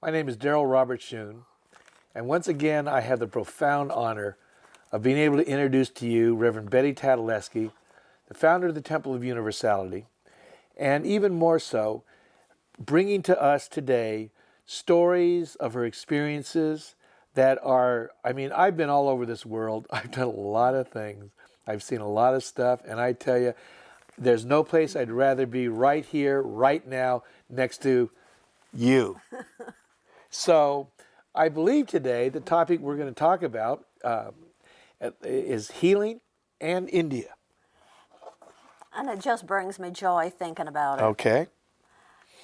My name is Darrell Robert Schoon, and once again I have the profound honor of being able to introduce to you Reverend Betty Tatalajski, the founder of the Temple of Universality, and even more so, bringing to us today stories of her experiences that are, I've been all over this world. I've done a lot of things. I've seen a lot of stuff, and I tell you, there's no place I'd rather be right here, right now, next to you. So I believe today the topic we're going to talk about is healing and India. And it just brings me joy thinking about it. Okay.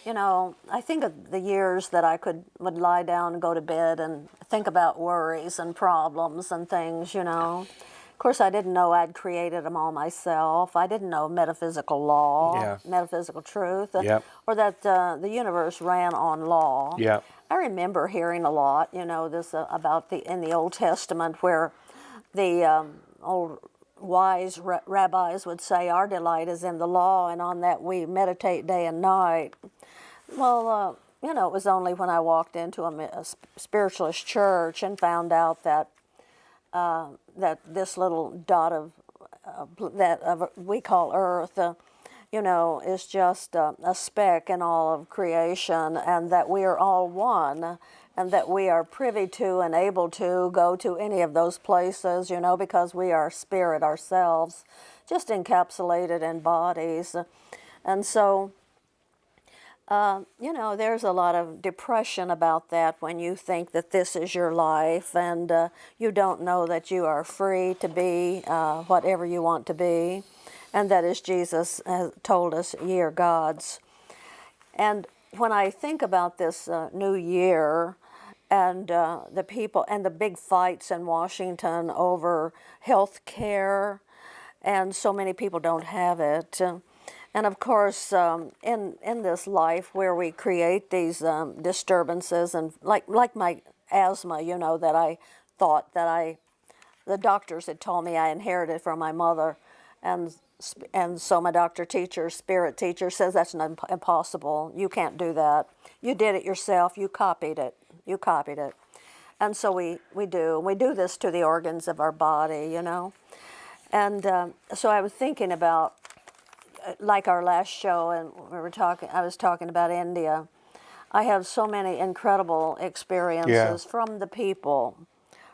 You know, I think of the years that I would lie down and go to bed and think about worries and problems and things, you know. Of course, I didn't know I'd created them all myself. I didn't know metaphysical law, metaphysical truth, or that the universe ran on law. Yeah. I remember hearing a lot, you know, this about in the Old Testament where the old wise rabbis would say our delight is in the law, and on that we meditate day and night. Well, you know, it was only when I walked into a spiritualist church and found out that that this little dot of we call Earth, you know, is just a speck in all of creation, and that we are all one, and that we are privy to and able to go to any of those places, you know, because we are spirit ourselves, just encapsulated in bodies. And so, you know, there's a lot of depression about that when you think that this is your life and you don't know that you are free to be whatever you want to be, and that, as Jesus has told us, ye are God's. And when I think about this new year and the people and the big fights in Washington over health care, and so many people don't have it. And of course, in this life where we create these disturbances, and like my asthma, you know, that I thought that the doctors had told me I inherited from my mother, and so my spirit teacher says that's impossible. You can't do that. You did it yourself. You copied it. And so we do this to the organs of our body, you know. And so I was thinking about, like our last show, and I was talking about India. I have so many incredible experiences from the people.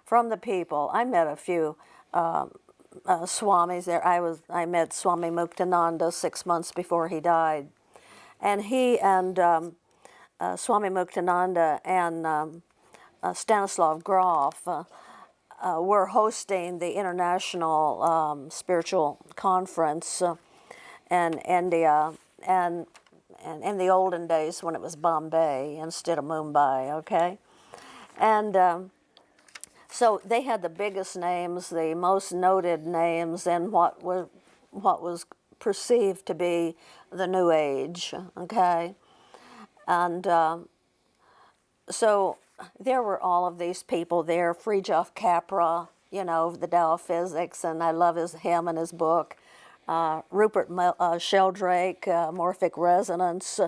I met a fefew swamis there. I met Swami Muktananda 6 months before he died, and he and Swami Muktananda and Stanislaus Grof were hosting the International Spiritual Conference in India, and in the olden days when it was Bombay instead of Mumbai, okay? And so they had the biggest names, the most noted names in what was perceived to be the New Age, okay? And so there were all of these people there. Shree Chakravarti, you know, the Tao of Physics, and I love him and his book. Rupert Sheldrake, Morphic Resonance.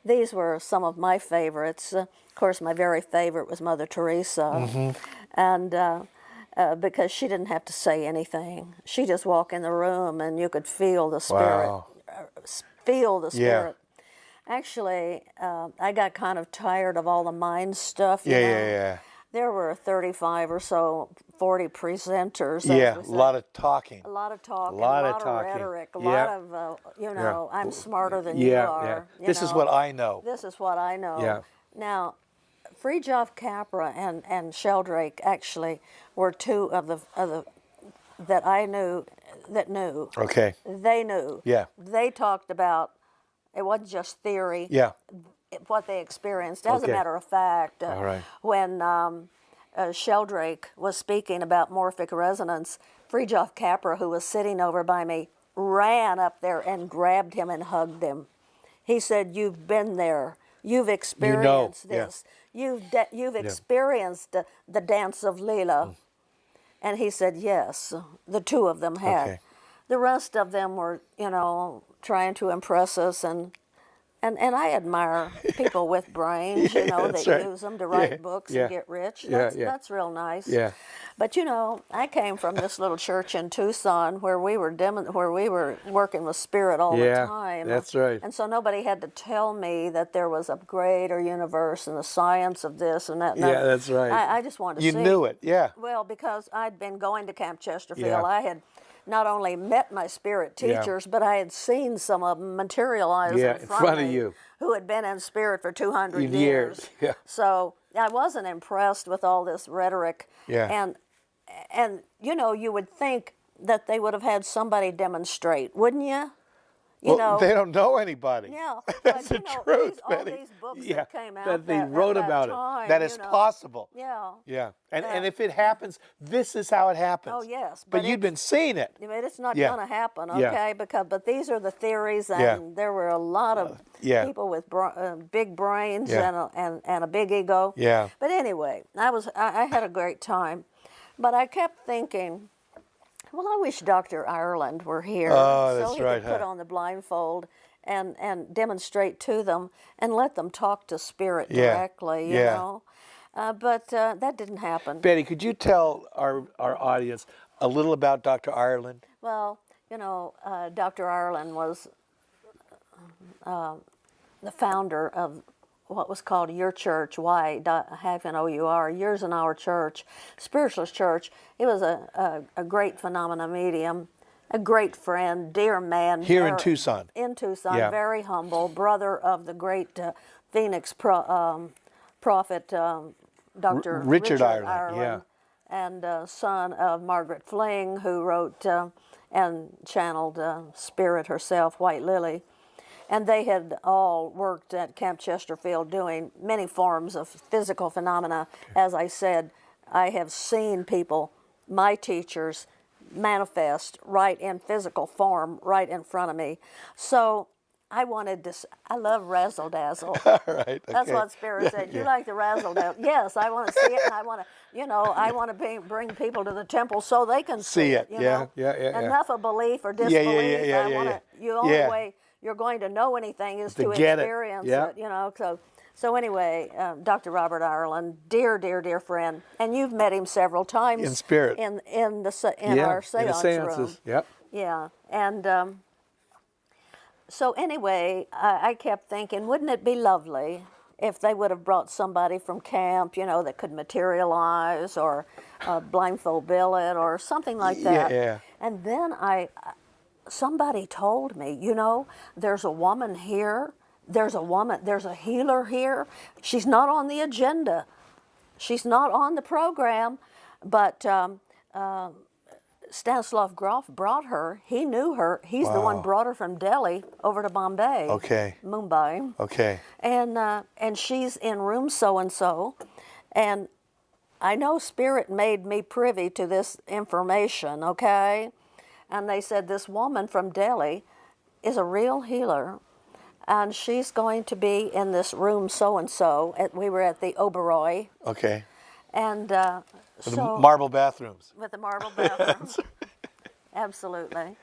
These were some of my favorites. Of course, my very favorite was Mother Teresa, and because she didn't have to say anything. She just walked in the room, and you could feel the spirit. Wow. Feel the spirit. Yeah. Actually, I got kind of tired of all the mind stuff. You know? Yeah. There were 35 or so, 40 presenters. Yeah, a lot of talking. A lot of talking, a lot of talking. rhetoric, a lot of, you know, I'm smarter than you are. Yeah. This is what I know. This is what I know. Yeah. Now, Shree Chakravarti and Sheldrake actually were two of the that I knew that knew. Okay. They knew. Yeah. They talked about, it wasn't just theory. Yeah. What they experienced. As a matter of fact, All right. when Sheldrake was speaking about morphic resonance, Shree Chakravarti, who was sitting over by me, ran up there and grabbed him and hugged him. He said, "You've been there. You've experienced this. You've experienced the dance of Leela." And he said, yes, the two of them had. Okay. The rest of them were, you know, trying to impress us and And I admire people with brains, you know, that right. use them to write Yeah, books yeah, and get rich. yeah, That's real nice. Yeah. But you know, I came from this little church in Tucson where we were working with spirit all the Yeah, time. that's right. And so nobody had to tell me that there was a greater universe and the science of this and that. And Yeah, that's right. I just wanted to You see. knew it, yeah. Well, because I'd been going to Camp Chesterfield, Yeah. I had not only met my spirit Yeah. teachers, but I had seen some of them materialize Yeah, in front of me you. who had been in spirit for 200 Years, years. yeah. So I wasn't impressed with all this rhetoric. Yeah. And you know, you would think that they would have had somebody demonstrate, wouldn't you? You Well, know, they don't know anybody. yeah, That's but, the you know, truth, all Betty. these books Yeah, that came out that they at wrote that about time, it. That you is know. possible. Yeah. Yeah. And if it happens, this is how it happens. Oh yes, But you'd been seeing it. I mean, it's not Yeah. going to happen, Yeah. okay? But these are the theories, and Yeah. there were a lot of yeah. people with big brains Yeah. and a big ego. Yeah. But anyway, I had a great time, but I kept thinking, well, I wish Dr. Ireland were here, Oh, so that's he right, could put huh? on the blindfold and demonstrate to them and let them talk to spirit Yeah. directly, you Yeah. know. But that didn't happen. Betty, could you tell our audience a little about Dr. Ireland? Well, you know, Dr. Ireland was the founder of what was called Your Church, Y-OUR, Yours in Our Church, Spiritualist Church. He was a great phenomena medium, a great friend, dear man. Here in Tucson. In Tucson, Yeah. very humble, brother of the great Phoenix prophet, Dr. Richard Ireland, yeah. And son of Margaret Fling, who wrote and channeled Spirit herself, White Lily. And they had all worked at Camp Chesterfield doing many forms of physical phenomena. As I said, I have seen people, my teachers, manifest right in physical form right in front of me. So I wanted to, I love razzle dazzle. All right. Okay. That's what Spirit said. You like the razzle dazzle? Yes, I want to see it, and I want to, I want to bring people to the temple so they can see it. You know? Yeah. Enough of belief or disbelief. Yeah. The only way you're going to know anything is to get experience it. you know. So anyway, Dr. Robert Ireland, dear friend, and you've met him several times In spirit. in our seance in the seances. room. Yep. Yeah, and so anyway, I kept thinking, wouldn't it be lovely if they would have brought somebody from camp, that could materialize or blindfold bill it or something like that. Yeah. And then somebody told me, there's a woman here. There's a healer here. She's not on the agenda. She's not on the program, but Stanislaus Grof brought her. He knew her. He's the one brought her from Delhi over to Bombay. Okay. Mumbai. Okay. And she's in room so-and-so. And I know Spirit made me privy to this information, okay? And they said this woman from Delhi is a real healer. And she's going to be in this room so-and-so. We were at the Oberoi. Okay. And With the marble bathrooms. With the marble bathrooms. Absolutely.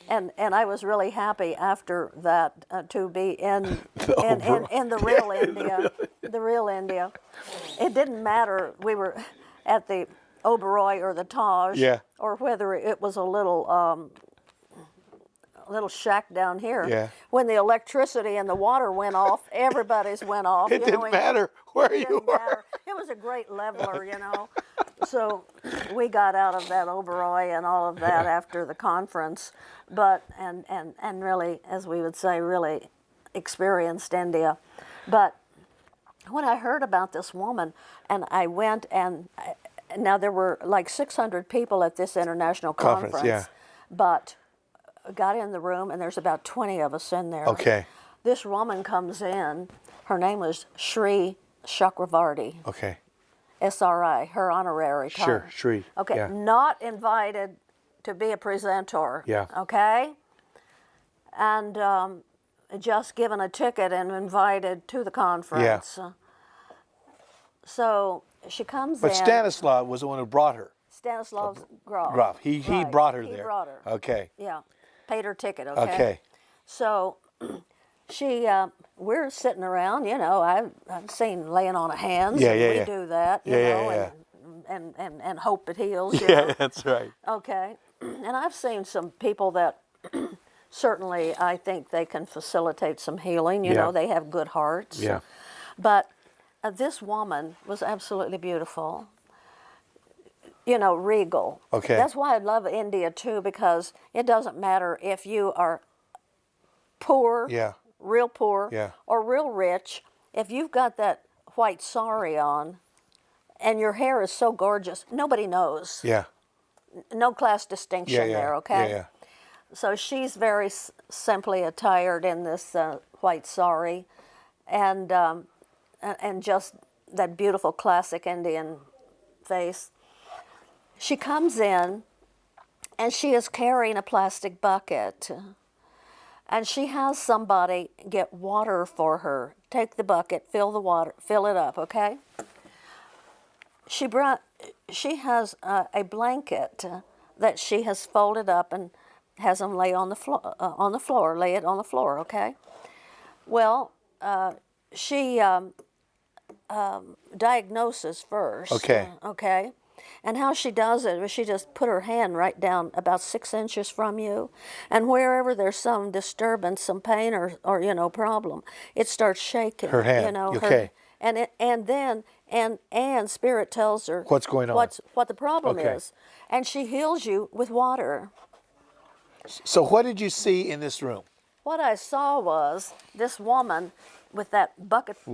And I was really happy after that to be in the real India. The real India. It didn't matter we were at the Oberoi or the Taj, or whether it was a little shack down here. Yeah. When the electricity and the water went off, everybody's went off. It didn't matter where you were. It was a great leveler, So we got out of that Oberoi and all of that after the conference, but and really, as we would say, really experienced India. But when I heard about this woman, and I went now there were like 600 people at this international conference. But got in the room, and there's about 20 of us in there. Okay. This woman comes in. Her name was Shree Chakravarti. Okay. SRI, her honorary title. Sure, Shree. Okay, Yeah. not invited to be a presenter. Yeah. Okay? And just given a ticket and invited to the conference. Yeah. So she comes in. But Stanislaus was the one who brought her. Stanislaus Grof. Grof. He brought her there. He brought her. Okay. Yeah. Paid her ticket, okay? Okay. So we're sitting around, I've seen laying on of hands, Yeah, and yeah, we yeah. do that, and hope it heals. Yeah, that's right. Okay, and I've seen some people that certainly I think they can facilitate some healing. Yeah. They have good hearts. Yeah. But this woman was absolutely beautiful. Regal. Okay. That's why I love India too, because it doesn't matter if you are poor, Yeah. real poor, Yeah. or real rich. If you've got that white sari on and your hair is so gorgeous, nobody knows. Yeah. No class distinction Yeah. there, okay? Yeah. So she's very simply attired in this white sari, and just that beautiful classic Indian face. She comes in, and she is carrying a plastic bucket, and she has somebody get water for her. Take the bucket, fill it up, okay? She has a blanket that she has folded up and has them lay on the floor. Lay it on the floor, okay? Well, she diagnoses first. Okay. Okay. And how she does it is she just put her hand right down about 6 inches from you, and wherever there's some disturbance, some pain or problem, it starts shaking. Her hand. Okay. And Spirit tells her What's going on. What the problem Okay. is, and she heals you with water. So what did you see in this room? What I saw was this woman with that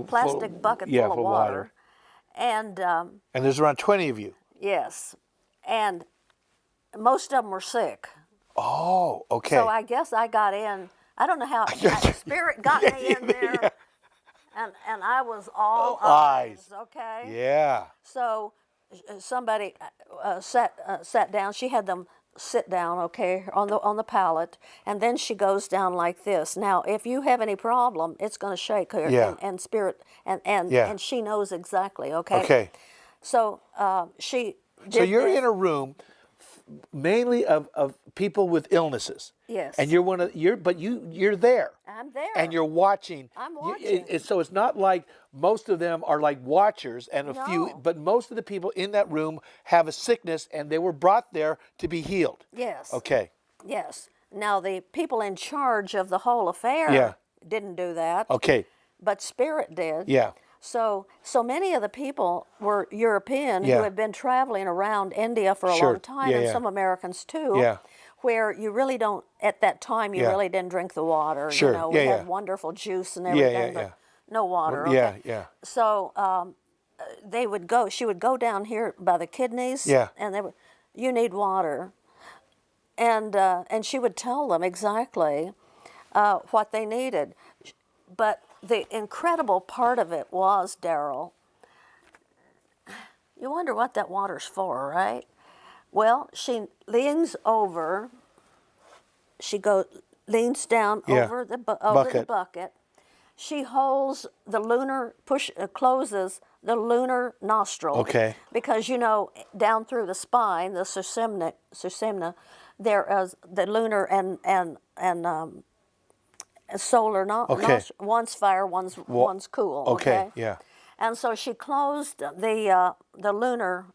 plastic bucket yeah, full of full of water, water. and And there's around 20 of you. yes, and most of them were sick. Oh, okay. So I guess I got in. I don't know how Spirit got me in there, Yeah. and I was all eyes. Okay. Yeah. So somebody sat down. She had them sit down, okay, on the pallet, and then she goes down like this. Now, if you have any problem, it's going to shake her. Yeah. And Spirit and Yeah. she knows exactly. Okay. Okay. So she. Did So you're this. in a room mainly of people with illnesses. Yes. And you're there. I'm there. And you're watching. I'm watching. So it's not like most of them are like watchers and a few, No. but most of the people in that room have a sickness and they were brought there to be healed. Yes. Okay. Yes. Now the people in charge of the whole affair Yeah. didn't do that. Okay. But Spirit did. Yeah. So many of the people were European Yeah. who had been traveling around India for a Sure. long time, Yeah, and yeah. some Americans too. Yeah. Where you really don't, at that time, you Yeah. really didn't drink the water. Sure. We Yeah, had yeah. wonderful juice and Yeah, everything, yeah, but no water. Yeah, Okay? yeah. So she would go down here by the kidneys, Yeah. and you need water. And she would tell them exactly what they needed. But the incredible part of it was, Daryl, you wonder what that water's for, right? Well, she leans over. Leans down Yeah. over the Bucket. bucket. She holds closes the lunar nostril. Okay. Because down through the spine, the susemna, there is the lunar and solar nostril. One's fire, one's cool. Okay. Yeah. And so she closed the lunar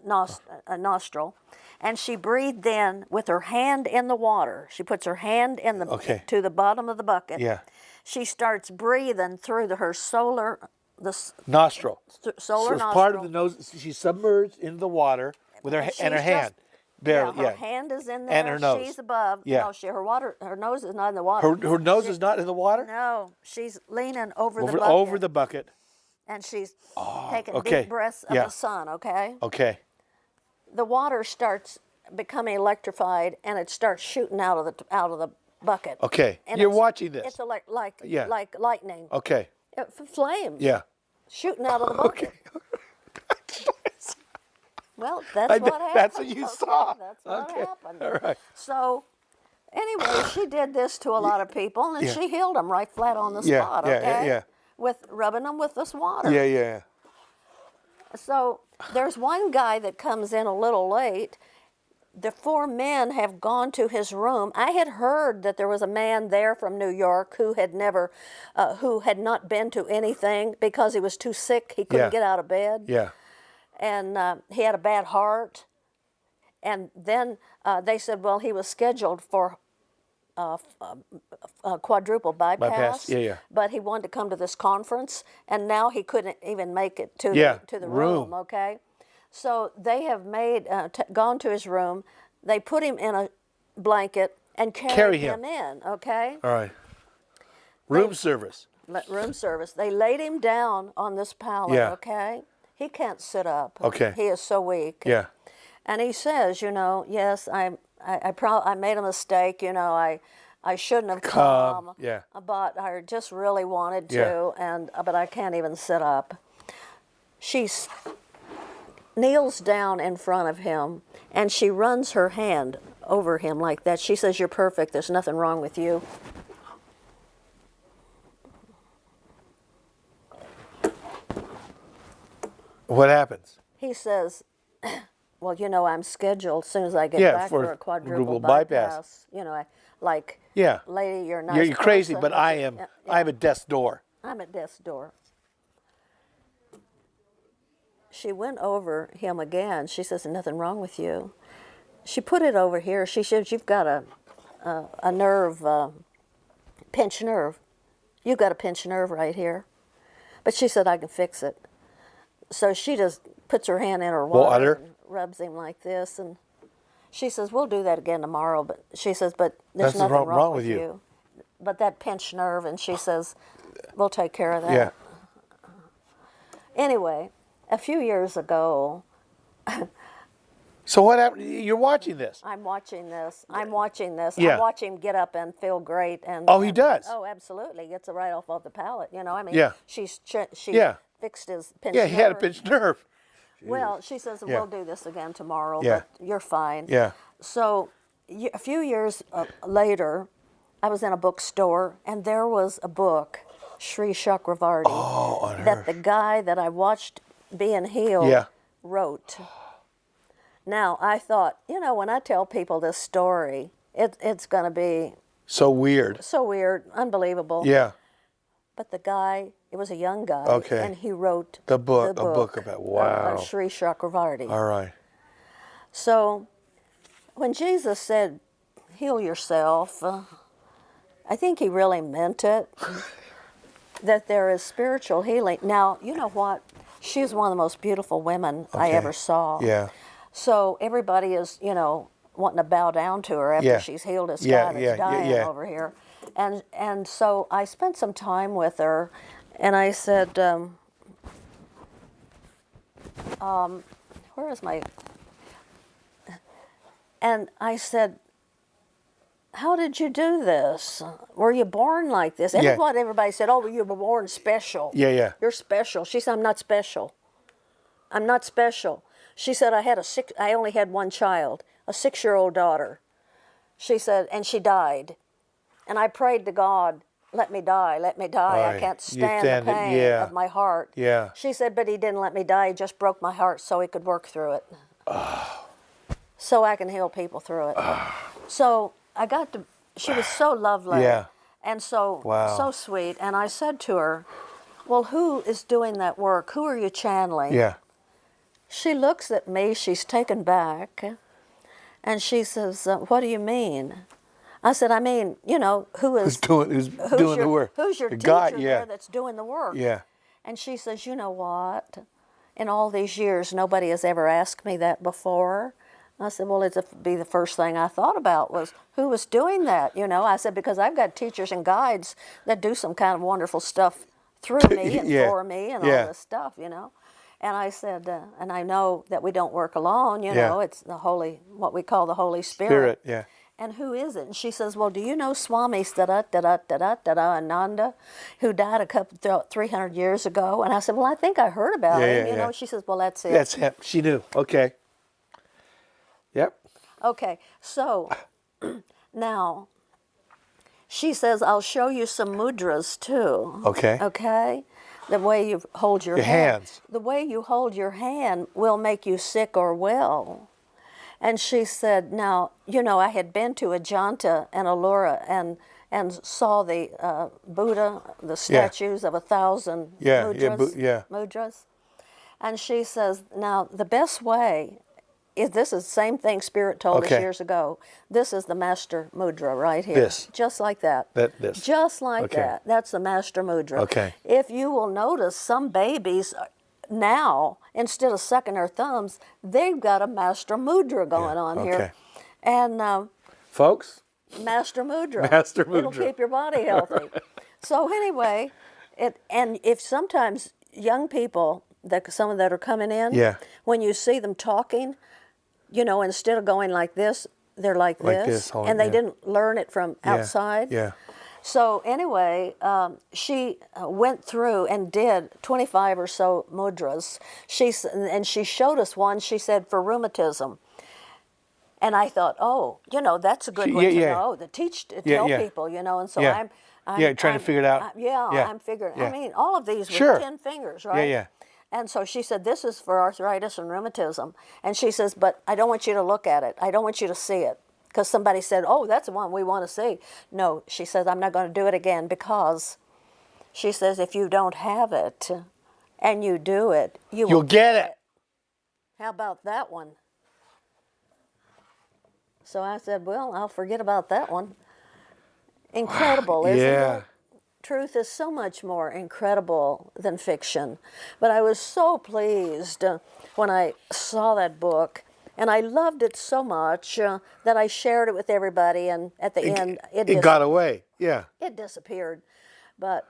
nostril, and she breathed in with her hand in the water. She puts her hand in to the bottom of the bucket. Yeah. She starts breathing through her solar Nostril. solar It's nostril. part of the nose. She's submerged into the water with her She's and her hand. Barely. her hand is in there. And her nose. She's above. Yeah. No, her nose is not in the water. Her nose is not in the water. No, she's leaning over the bucket. Over the bucket. And she's taking okay. deep breaths of Yeah. the sun. Okay. Okay. The water starts becoming electrified, and it starts shooting out of the bucket. Okay. And You're it's- watching this. It's like lightning. Okay. Flames. Yeah. Shooting out of the bucket. Okay. Well, that's what happened. That's what you saw. That's what Okay. happened. All right. So, anyway, she did this to a lot of people, and Yeah. she healed them right flat on the Yeah, spot. yeah, Okay. yeah. With rubbing them with this water. Yeah. Yeah. So there's one guy that comes in a little late. the 4 men have gone to his room. I had heard that there was a man there from New York who had not been to anything because he was too sick. He couldn't get out of bed. Yeah. And he had a bad heart. And then they said, well, he was scheduled for a quadruple bypass. Yeah. But he wanted to come to this conference, and now he couldn't even make it to the room. Okay. So they have gone to his room. They put him in a blanket and carried him in. Okay. All right. Room service. Room service. They laid him down on this pallet. Yeah. Okay. He can't sit up. Okay. He is so weak. Yeah. And he says, yes, I made a mistake. I shouldn't have come. Yeah. But I just really wanted to, but I can't even sit up. She kneels down in front of him, and she runs her hand over him like that. She says, "You're perfect. There's nothing wrong with you." What happens? He says, well, I'm scheduled as soon as I get back for a quadruple bypass. Lady, you're nice. You're crazy, but I'm at death's door. I'm at death's door. She went over him again. She says, nothing wrong with you. She put it over here. She says, you've got a nerve, pinched nerve. You've got a pinched nerve right here. But she said, I can fix it. So she just puts her hand in her water and rubs him like this. And she says, we'll do that again tomorrow. But she says, but there's nothing wrong with you. But that pinched nerve, and she says, we'll take care of that. Yeah. Anyway, a few years ago. So what happened? You're watching this. I'm watching this. Yeah. I watch him get up and feel great. He does? Oh, absolutely. He gets it right off of the pallet. Yeah. She fixed his pinched nerve. Yeah, he had a pinched nerve. Well, she says, we'll do this again tomorrow, Yeah. but you're fine. Yeah. So a few years later, I was in a bookstore, and there was a book, Shree Chakravarti, that the guy that I watched being healed wrote. Now, I thought, when I tell people this story, it's going to be... So weird. So weird, unbelievable. Yeah. But the guy, it was a young guy, and he wrote a book about, wow. Shree Chakravarti. All right. So when Jesus said, heal yourself, I think he really meant it, that there is spiritual healing. Now, you know what? She's one of the most beautiful women I ever saw. Yeah. So everybody is, wanting to bow down to her after she's healed this guy that's dying over here. And so I spent some time with her, and I said, where is my... And I said, how did you do this? Were you born like this? And what everybody said, oh, well, you were born special. Yeah. You're special. She said, I'm not special. I'm not special. She said, I only had one child, a 6-year-old daughter. She said, and she died. And I prayed to God, let me die, let me die. Right. I can't stand the pain of my heart. Yeah. She said, but he didn't let me die. He just broke my heart so he could work through it. So I can heal people through it. So she was so lovely. Yeah. And so sweet. And I said to her, well, who is doing that work? Who are you channeling? Yeah. She looks at me, she's taken back, and she says, what do you mean? I said, I mean, who's doing the work? Who's your teacher there that's doing the work? Yeah. And she says, you know what? In all these years, nobody has ever asked me that before. I said, well, it'd be the first thing I thought about was who was doing that, I said, because I've got teachers and guides that do some kind of wonderful stuff through me and for me and all this stuff, And I said, and I know that we don't work alone, it's what we call the Holy Spirit. Yeah. And who is it? And she says, well, do you know Swami Ananda, who died 300 years ago? And I said, well, I think I heard about him, you know. She says, well, that's it. That's him. She knew. Okay. Yep. Okay, so now she says, I'll show you some mudras too. Okay. Okay? The way you hold your hands. The way you hold your hand will make you sick or well. And she said, now, I had been to Ajanta and Ellora and saw the Buddha, the statues of 1,000 mudras. And she says, now, the best way is, this is the same thing Spirit told us years ago. This is the master mudra right here. This. Just like that. This. Just like that. That's the master mudra. Okay. If you will notice, some babies now, instead of sucking their thumbs, they've got a master mudra going on here. And folks, master mudra. Master mudra. It'll keep your body healthy. So anyway, and if sometimes young people, some that are coming in, when you see them talking, instead of going like this, they're like this, and they didn't learn it from outside. Yeah. So anyway, she went through and did 25 or so mudras. And she showed us one. She said for rheumatism. And I thought, oh, that's a good one to know, to tell people, And so I'm trying to figure it out. I'm figuring. I mean, all of these with 10 fingers, right? Yeah. And so she said, this is for arthritis and rheumatism. And she says, but I don't want you to look at it. I don't want you to see it. Because somebody said, oh, that's the one we want to see. No, she says, I'm not going to do it again, because she says, if you don't have it and you do it, you'll get it. How about that one? So I said, well, I'll forget about that one. Incredible, isn't it? Truth is so much more incredible than fiction. But I was so pleased when I saw that book. And I loved it so much that I shared it with everybody, and at the end, it got away. Yeah. It disappeared. But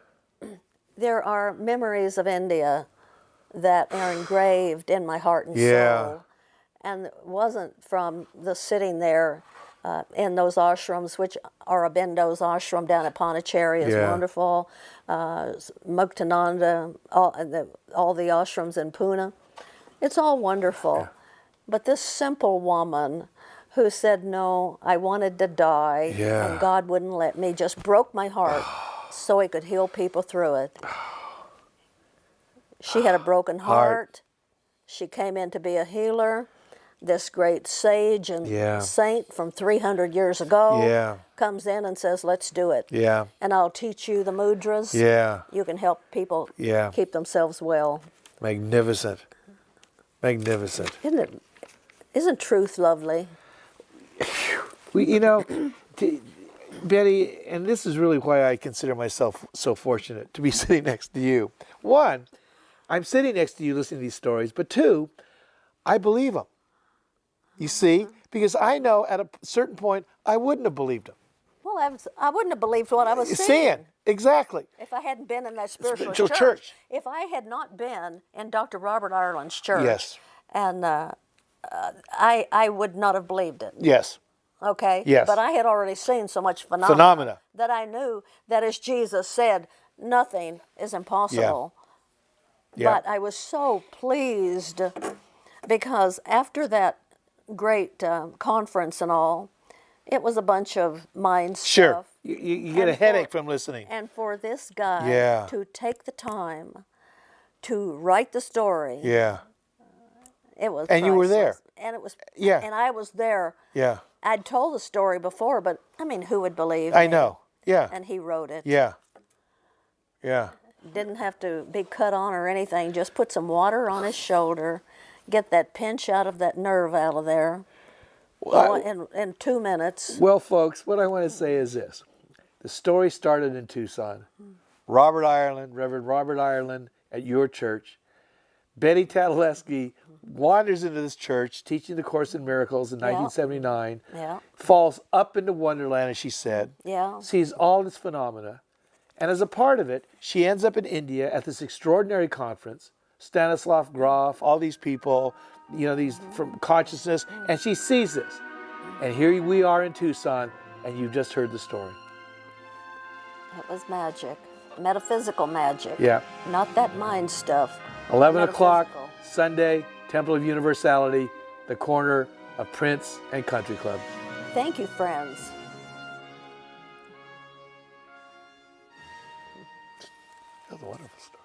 there are memories of India that are engraved in my heart and soul. And it wasn't from the sitting there in those ashrams, which Aurobindo's ashram down at Pondicherry is wonderful. Muktananda, all the ashrams in Pune. It's all wonderful. Yeah. But this simple woman who said, no, I wanted to die, and God wouldn't let me, just broke my heart so he could heal people through it. She had a broken heart. She came in to be a healer. This great sage and saint from 300 years ago comes in and says, let's do it. And I'll teach you the mudras. You can help people keep themselves well. Magnificent. Magnificent. Isn't truth lovely? Betty, and this is really why I consider myself so fortunate to be sitting next to you. One, I'm sitting next to you listening to these stories, but two, I believe them. You see? Because I know at a certain point, I wouldn't have believed them. Well, I wouldn't have believed what I was seeing. Exactly. If I hadn't been in that spiritual church. If I had not been in Dr. Robert Ireland's church, and I would not have believed it. Yes. Okay? Yes. But I had already seen so much phenomena that I knew that, as Jesus said, nothing is impossible. But I was so pleased, because after that great conference and all, it was a bunch of mind stuff. Sure. You get a headache from listening. And for this guy to take the time to write the story. It was and priceless. You were there. And it was and I was there. I'd told the story before, but I mean, who would believe me? I know. And he wrote it. Didn't have to be cut on or anything. Just put some water on his shoulder, get that pinch out of that nerve out of there. In 2 minutes. Well, folks, what I want to say is this. The story started in Tucson. Reverend Robert Ireland at your church. Betty Tatalajski wanders into this church teaching the Course in Miracles in 1979. Falls up into Wonderland, as she said. Sees all this phenomena. And as a part of it, she ends up in India at this extraordinary conference. Stanislaus Grof, all these people, these from consciousness, and she sees this. And here we are in Tucson, and you've just heard the story. It was magic, metaphysical magic. Not that mind stuff. 11 o'clock, Sunday, Temple of Universality, the corner of Prince and Country Club. Thank you, friends. That was a wonderful story.